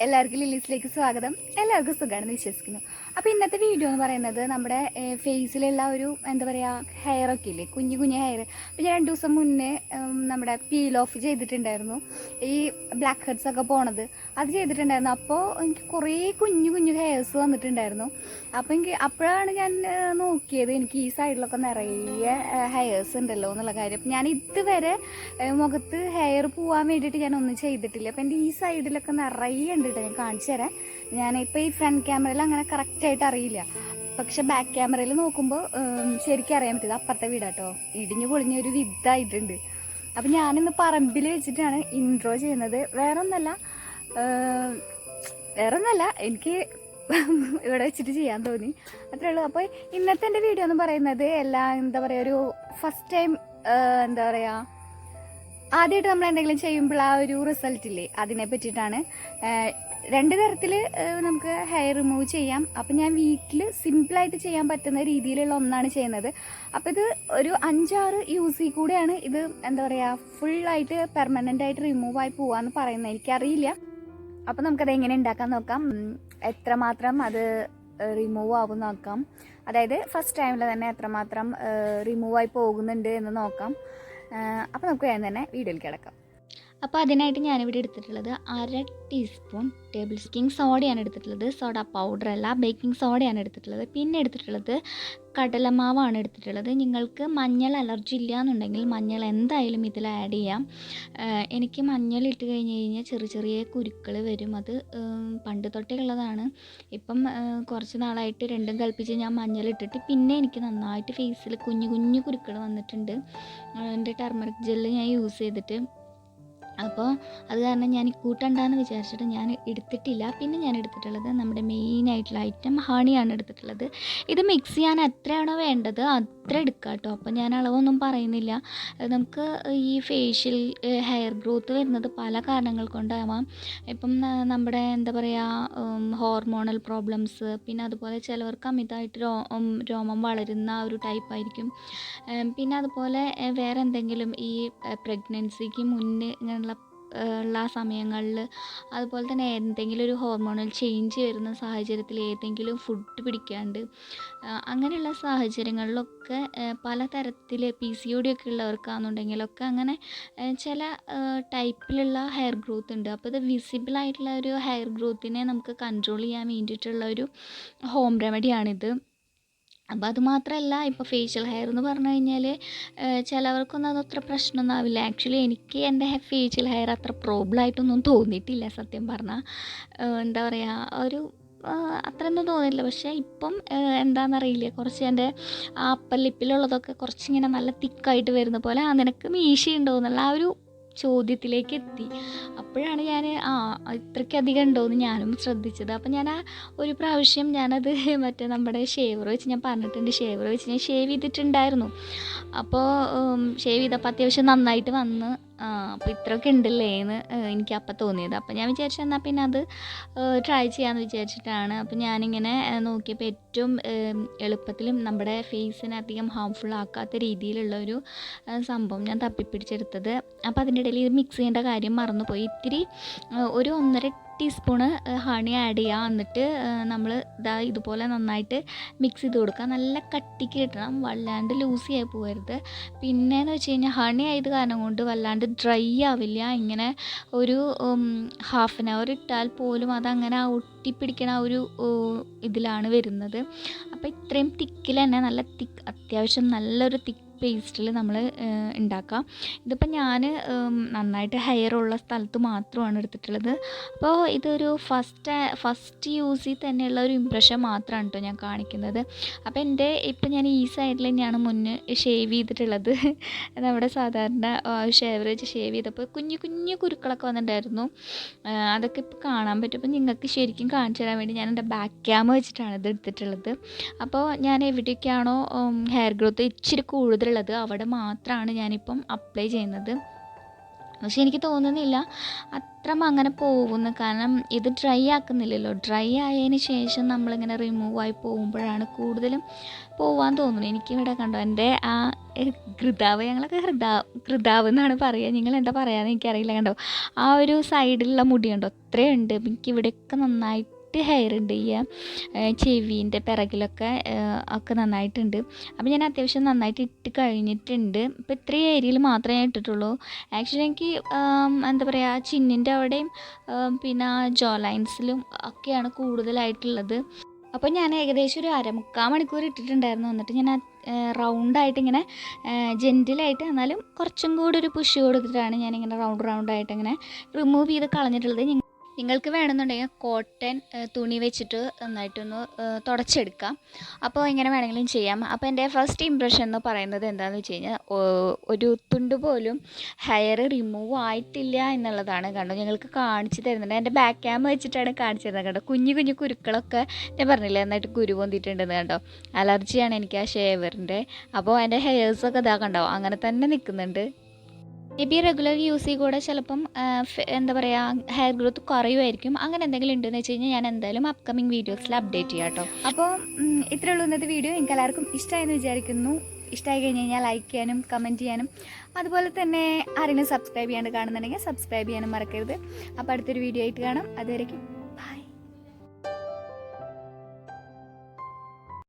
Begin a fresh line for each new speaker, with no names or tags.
എല്ലാവർക്കും ലില്ലീസിലേക്ക് സ്വാഗതം. എല്ലാവർക്കും സുഖമാണെന്ന് വിശ്വസിക്കുന്നു. അപ്പോൾ ഇന്നത്തെ വീഡിയോ എന്ന് പറയുന്നത് നമ്മുടെ ഫേസിലുള്ള ഒരു എന്താ പറയുക ഹെയറൊക്കെ ഇല്ലേ, കുഞ്ഞു കുഞ്ഞു ഹെയർ. അപ്പോൾ ഞാൻ 2 ദിവസം മുന്നേ നമ്മുടെ പീൽ ഓഫ് ചെയ്തിട്ടുണ്ടായിരുന്നു, ഈ ബ്ലാക്ക് ഹെഡ്സ് ഒക്കെ പോണത് അത് ചെയ്തിട്ടുണ്ടായിരുന്നു. അപ്പോൾ എനിക്ക് കുറേ കുഞ്ഞു കുഞ്ഞു ഹെയർസ് വന്നിട്ടുണ്ടായിരുന്നു. അപ്പോൾ അപ്പോഴാണ് ഞാൻ നോക്കിയത് എനിക്ക് ഈ സൈഡിലൊക്കെ നിറയെ ഹെയർസ് ഉണ്ടല്ലോ എന്നുള്ള കാര്യം. അപ്പോൾ ഞാൻ ഇതുവരെ മുഖത്ത് ഹെയർ പോകാൻ വേണ്ടിയിട്ട് ഞാൻ ഒന്നും ചെയ്തിട്ടില്ല. അപ്പോൾ എൻ്റെ ഈ സൈഡിലൊക്കെ നിറയെ ഉണ്ട് കേട്ടോ. ഞാൻ കാണിച്ചു തരാം. ഞാനിപ്പോൾ ഈ ഫ്രണ്ട് ക്യാമറയിൽ അങ്ങനെ കറക്റ്റായിട്ട് അറിയില്ല, പക്ഷെ ബാക്ക് ക്യാമറയിൽ നോക്കുമ്പോൾ ശരിക്കും അറിയാൻ പറ്റിയത് അപ്പുറത്തെ വീടാട്ടോ. ഇടിഞ്ഞു പൊളിഞ്ഞൊരു വിധായിട്ടുണ്ട്. അപ്പം ഞാനിന്ന് പറമ്പിൽ വെച്ചിട്ടാണ് ഇൻട്രോ ചെയ്യുന്നത്. വേറൊന്നല്ല എനിക്ക് ഇവിടെ വെച്ചിട്ട് ചെയ്യാൻ തോന്നി, അത്രേ ഉള്ളൂ. അപ്പോൾ ഇന്നത്തെ എൻ്റെ വീഡിയോ എന്ന് പറയുന്നത് എന്താ പറയുക, ഒരു ഫസ്റ്റ് ടൈം എന്താ പറയുക, ആദ്യമായിട്ട് നമ്മൾ എന്തെങ്കിലും ചെയ്യുമ്പോൾ ആ ഒരു റിസൾട്ടില്ലേ, അതിനെ പറ്റിയിട്ടാണ്. 2 തരത്തിൽ നമുക്ക് ഹെയർ റിമൂവ് ചെയ്യാം. അപ്പം ഞാൻ വീട്ടിൽ സിമ്പിളായിട്ട് ചെയ്യാൻ പറ്റുന്ന രീതിയിലുള്ള ഒന്നാണ് ചെയ്യുന്നത്. അപ്പോൾ ഇത് ഒരു 5-6 യൂസിൽ കൂടെയാണ് ഇത് എന്താ പറയുക ഫുള്ളായിട്ട് പെർമനൻ്റ് ആയിട്ട് റിമൂവ് ആയി പോവാന്ന് പറയുന്നത്. എനിക്കറിയില്ല. അപ്പോൾ നമുക്കത് എങ്ങനെ ഉണ്ടാക്കാൻ നോക്കാം, എത്രമാത്രം അത് റിമൂവ് ആവും നോക്കാം. അതായത് ഫസ്റ്റ് ടൈമിൽ തന്നെ എത്രമാത്രം റിമൂവ് ആയി പോകുന്നുണ്ട് എന്ന് നോക്കാം. അപ്പോൾ നമുക്ക് വേഗം തന്നെ വീഡിയോയിൽ കിടക്കാം. അപ്പോൾ അതിനായിട്ട് ഞാനിവിടെ എടുത്തിട്ടുള്ളത് 1/2 ടീസ്പൂൺ ടേബിൾ സ്പൂൺ സോഡയാണ് എടുത്തിട്ടുള്ളത്. സോഡ പൗഡറല്ല, ബേക്കിംഗ് സോഡയാണ് എടുത്തിട്ടുള്ളത്. പിന്നെ എടുത്തിട്ടുള്ളത് കടലമാവാണ് എടുത്തിട്ടുള്ളത്. നിങ്ങൾക്ക് മഞ്ഞൾ അലർജി ഇല്ല എന്നുണ്ടെങ്കിൽ മഞ്ഞൾ എന്തായാലും ഇതിൽ ആഡ് ചെയ്യാം. എനിക്ക് മഞ്ഞൾ ഇട്ട് കഴിഞ്ഞ് കഴിഞ്ഞാൽ ചെറിയ കുരുക്കൾ വരും. അത് പണ്ട് തൊട്ടേ ഉള്ളതാണ്. ഇപ്പം കുറച്ച് നാളായിട്ട് രണ്ടും കൽപ്പിച്ച് ഞാൻ മഞ്ഞൾ ഇട്ടിട്ട് പിന്നെ എനിക്ക് നന്നായിട്ട് ഫേസിൽ കുഞ്ഞു കുരുക്കൾ വന്നിട്ടുണ്ട്. എൻ്റെ ടർമറിക് ജെല്ല് ഞാൻ യൂസ് ചെയ്തിട്ട്. അപ്പോൾ അത് കാരണം ഞാൻ കൂട്ടണ്ടെന്ന് വിചാരിച്ചിട്ട് ഞാൻ എടുത്തിട്ടില്ല. പിന്നെ ഞാൻ എടുത്തിട്ടുള്ളത് നമ്മുടെ മെയിനായിട്ടുള്ള ഐറ്റം ഹണിയാണ് എടുത്തിട്ടുള്ളത്. ഇത് മിക്സ് ചെയ്യാൻ എത്രയാണോ വേണ്ടത് അത്ര എടുക്കുക കേട്ടോ. അപ്പോൾ ഞാൻ അളവൊന്നും പറയുന്നില്ല. നമുക്ക് ഈ ഫേഷ്യൽ ഹെയർ ഗ്രോത്ത് വരുന്നത് പല കാരണങ്ങൾ കൊണ്ടാവാം. ഇപ്പം നമ്മുടെ എന്താ പറയുക ഹോർമോണൽ പ്രോബ്ലംസ്, പിന്നെ അതുപോലെ ചിലവർക്ക് അമിതമായിട്ട് രോമം വളരുന്ന ഒരു ടൈപ്പായിരിക്കും. പിന്നെ അതുപോലെ വേറെ എന്തെങ്കിലും ഈ പ്രഗ്നൻസിക്ക് മുന്നേ ഇങ്ങനെയുള്ള സമയങ്ങളിൽ, അതുപോലെ തന്നെ എന്തെങ്കിലും ഒരു ഹോർമോണൽ ചേഞ്ച് വരുന്ന സാഹചര്യത്തിൽ ഏതെങ്കിലും ഫുഡ് പിടിക്കാണ്ട് അങ്ങനെയുള്ള സാഹചര്യങ്ങളിലൊക്കെ പലതരത്തിൽ PCOD ഒക്കെ ഉള്ളവർക്കാണെന്നുണ്ടെങ്കിലൊക്കെ അങ്ങനെ ചില ടൈപ്പിലുള്ള ഹെയർ ഗ്രോത്ത് ഉണ്ട്. അപ്പോൾ ഇത് വിസിബിളായിട്ടുള്ള ഒരു ഹെയർ ഗ്രോത്തിനെ നമുക്ക് കൺട്രോൾ ചെയ്യാൻ വേണ്ടിയിട്ടുള്ള ഒരു ഹോം റെമഡിയാണിത്. അപ്പോൾ അതുമാത്രമല്ല, ഇപ്പോൾ ഫേഷ്യൽ ഹെയർ എന്ന് പറഞ്ഞു കഴിഞ്ഞാൽ ചിലവർക്കൊന്നും അതത്ര പ്രശ്നമൊന്നും ആവില്ല. ആക്ച്വലി എനിക്ക് എൻ്റെ ഫേഷ്യൽ ഹെയർ അത്ര പ്രോബ്ലം ആയിട്ടൊന്നും തോന്നിയിട്ടില്ല സത്യം പറഞ്ഞാൽ. എന്താ പറയുക, ഒരു അത്രയൊന്നും തോന്നിയില്ല. പക്ഷേ ഇപ്പം എന്താണെന്നറിയില്ല, കുറച്ച് എൻ്റെ അപ്പർ ലിപ്പിലുള്ളതൊക്കെ കുറച്ചിങ്ങനെ നല്ല തിക്കായിട്ട് വരുന്ന പോലെ, നിനക്ക് മീശയുണ്ടോ എന്നുള്ള ആ ഒരു ചോദ്യത്തിലേക്ക് എത്തി. അപ്പോഴാണ് ഞാൻ ഇത്രയ്ക്കധികം ഉണ്ടോയെന്ന് ഞാനും ശ്രദ്ധിച്ചത്. അപ്പം ഞാൻ ഒരു പ്രാവശ്യം ഞാനത് മറ്റേ നമ്മുടെ ഷേവർ വെച്ച് ഞാൻ പറഞ്ഞിട്ടുണ്ട്, ഷേവർ വെച്ച് ഞാൻ ഷേവ് ചെയ്തിട്ടുണ്ടായിരുന്നു. അപ്പോൾ ഷേവ് ചെയ്തപ്പോൾ അത്യാവശ്യം നന്നായിട്ട് വന്ന്. അപ്പോൾ ഇത്രയൊക്കെ ഉണ്ടല്ലേ എന്ന് എനിക്ക് അപ്പം തോന്നിയത്. അപ്പോൾ ഞാൻ വിചാരിച്ചു എന്നാൽ പിന്നെ അത് ട്രൈ ചെയ്യാമെന്ന് വിചാരിച്ചിട്ടാണ്. അപ്പോൾ ഞാനിങ്ങനെ നോക്കിയപ്പോൾ ഏറ്റവും എളുപ്പത്തിലും നമ്മുടെ ഫേസിനെ അധികം ഹാംഫുൾ ആക്കാത്ത രീതിയിലുള്ളൊരു സംഭവം ഞാൻ തപ്പിപ്പിടിച്ചെടുത്തത്. അപ്പോൾ അതിൻ്റെ ഇടയിൽ ഇത് മിക്സ് ചെയ്യേണ്ട കാര്യം മറന്നുപോയി. ഇത്തിരി ഒരു 1.5 ടീസ്പൂണ് ഹണി ആഡ് ചെയ്യുക. എന്നിട്ട് നമ്മൾ ഇതുപോലെ നന്നായിട്ട് മിക്സ് ചെയ്ത് കൊടുക്കുക. നല്ല കട്ടിക്ക് കിട്ടണം, വല്ലാണ്ട് ലൂസി ആയി പോകരുത്. പിന്നെയെന്ന് വെച്ച് കഴിഞ്ഞാൽ ഹണി ആയത് കാരണം കൊണ്ട് വല്ലാണ്ട് ഡ്രൈ ആവില്ല. ഇങ്ങനെ ഒരു ഹാഫ് ആൻ അവർ ഇട്ടാൽ പോലും അതങ്ങനെ ഒട്ടിപ്പിടിക്കണ ഒരു ഇതിലാണ് വരുന്നത്. അപ്പോൾ ഇത്രയും തിക്കിൽ തന്നെ നല്ല അത്യാവശ്യം നല്ലൊരു പേസ്റ്റിൽ നമ്മൾ ഉണ്ടാക്കാം. ഇതിപ്പോൾ ഞാൻ നന്നായിട്ട് ഹെയർ ഉള്ള സ്ഥലത്ത് മാത്രമാണ് എടുത്തിട്ടുള്ളത്. അപ്പോൾ ഇതൊരു ഫസ്റ്റ് യൂസിൽ തന്നെയുള്ള ഒരു ഇംപ്രഷൻ മാത്രമാണ് കേട്ടോ ഞാൻ കാണിക്കുന്നത്. അപ്പോൾ ഇപ്പം ഞാൻ ഈ സൈഡിൽ തന്നെയാണ് മുന്നേ ഷേവ് ചെയ്തിട്ടുള്ളത്. നമ്മുടെ സാധാരണ ഷേവർ വെച്ച് ഷേവ് ചെയ്തപ്പോൾ കുഞ്ഞു കുരുക്കളൊക്കെ വന്നിട്ടുണ്ടായിരുന്നു. അതൊക്കെ ഇപ്പോൾ കാണാൻ പറ്റും. അപ്പോൾ നിങ്ങൾക്ക് ശരിക്കും കാണിച്ചു തരാൻ വേണ്ടി ഞാൻ എൻ്റെ ബാക്ക് ക്യാം വെച്ചിട്ടാണ് ഇത് എടുത്തിട്ടുള്ളത്. അപ്പോൾ ഞാൻ എവിടെയൊക്കെയാണോ ഹെയർ ഗ്രോത്ത് ഇച്ചിരി കൂടുതലുള്ളത് അവിടെ മാത്രമാണ് ഞാനിപ്പം അപ്ലൈ ചെയ്യുന്നത്.
പക്ഷെ എനിക്ക് തോന്നുന്നില്ല അത്ര അങ്ങനെ പോകുന്നു. കാരണം ഇത് ഡ്രൈ ആക്കുന്നില്ലല്ലോ. ഡ്രൈ ആയതിന് ശേഷം നമ്മളിങ്ങനെ റിമൂവായി പോകുമ്പോഴാണ് കൂടുതലും പോവാൻ തോന്നുന്നു. എനിക്കിവിടെ കണ്ടോ എൻ്റെ ആ ഘൃതാവ്, ഞങ്ങളൊക്കെ ഘൃതാവ് എന്നാണ് പറയുക, നിങ്ങൾ എന്താ പറയുക എനിക്കറിയില്ല. കണ്ടോ ആ ഒരു സൈഡിലുള്ള മുടി കണ്ടോ അത്രയുണ്ട്. എനിക്കിവിടെയൊക്കെ നന്നായിട്ട് ഹെയർ ഉണ്ട്. ഈ ചെവീൻ്റെ പിറകിലൊക്കെ ഒക്കെ നന്നായിട്ടുണ്ട്. അപ്പോൾ ഞാൻ അത്യാവശ്യം നന്നായിട്ട് ഇട്ട് കഴിഞ്ഞിട്ടുണ്ട്. ഇപ്പോൾ ഇത്രയും ഏരിയയിൽ മാത്രമേ ഞാൻ ഇട്ടിട്ടുള്ളൂ. ആക്ച്വലി എനിക്ക് എന്താ പറയുക ചിന്നിൻ്റെ അവിടെയും പിന്നെ ജോ ലൈൻസിലും ഒക്കെയാണ് കൂടുതലായിട്ടുള്ളത്. അപ്പോൾ ഞാൻ ഏകദേശം ഒരു 1/4 മണിക്കൂർ ഇട്ടിട്ടുണ്ടായിരുന്നു. എന്നിട്ട് ഞാൻ റൗണ്ടായിട്ട് ഇങ്ങനെ ജെൻറ്റിലായിട്ട് എന്നാലും കുറച്ചും കൂടി ഒരു പുഷ് കൊടുത്തിട്ടാണ് ഞാനിങ്ങനെ റൗണ്ടായിട്ട് ഇങ്ങനെ റിമൂവ് ചെയ്ത് കളഞ്ഞിട്ടുള്ളത്. നിങ്ങൾക്ക് വേണമെന്നുണ്ടെങ്കിൽ കോട്ടൺ തുണി വെച്ചിട്ട് നന്നായിട്ടൊന്ന് തുടച്ചെടുക്കാം. അപ്പോൾ ഇങ്ങനെ വേണമെങ്കിലും ചെയ്യാം. അപ്പോൾ എൻ്റെ ഫസ്റ്റ് ഇംപ്രഷൻ എന്ന് പറയുന്നത് എന്താണെന്ന് വെച്ച് കഴിഞ്ഞാൽ ഒരു തുണ്ട് പോലും ഹെയർ റിമൂവ് ആയിട്ടില്ല എന്നുള്ളതാണ്. കണ്ടോ ഞങ്ങൾക്ക് കാണിച്ചു തരുന്നുണ്ട്. എൻ്റെ ബാക്ക് ക്യാം വെച്ചിട്ടാണ് കാണിച്ചു തരുന്നത്. കണ്ടോ കുഞ്ഞു കുഞ്ഞു കുരുക്കളൊക്കെ ഞാൻ പറഞ്ഞില്ലേ നന്നായിട്ട് കുരു പൊന്തിയിട്ടുണ്ടെന്ന്. കണ്ടോ അലർജിയാണ് എനിക്ക് ആ ഷേവറിൻ്റെ. അപ്പോൾ എൻ്റെ ഹെയർസൊക്കെ ഇതാ കണ്ടോ അങ്ങനെ തന്നെ നിൽക്കുന്നുണ്ട്. മേ ബി റെഗുലർ യൂസ് കൂടെ ചിലപ്പം എന്താ പറയുക ഹെയർ ഗ്രോത്ത് കുറയുമായിരിക്കും. അങ്ങനെ എന്തെങ്കിലും ഉണ്ടെന്ന് വെച്ച് കഴിഞ്ഞാൽ ഞാൻ എന്തായാലും അപ്കമിങ് വീഡിയോസിൽ അപ്ഡേറ്റ് ചെയ്യാം കേട്ടോ.
അപ്പോൾ ഇത്രയേ ഉള്ളൂ ഇന്നത്തെ വീഡിയോ. നിങ്ങൾക്ക് എല്ലാവർക്കും ഇഷ്ടമായെന്ന് വിചാരിക്കുന്നു. ഇഷ്ടമായി കഴിഞ്ഞ് കഴിഞ്ഞാൽ ലൈക്ക് ചെയ്യാനും കമൻറ്റ് ചെയ്യാനും അതുപോലെ തന്നെ ആരെങ്കിലും സബ്സ്ക്രൈബ് ചെയ്യാണ്ട് കാണുന്നുണ്ടെങ്കിൽ സബ്സ്ക്രൈബ് ചെയ്യാനും മറക്കരുത്. അപ്പോൾ അടുത്തൊരു വീഡിയോ ആയിട്ട് കാണാം. അതുവരേക്കും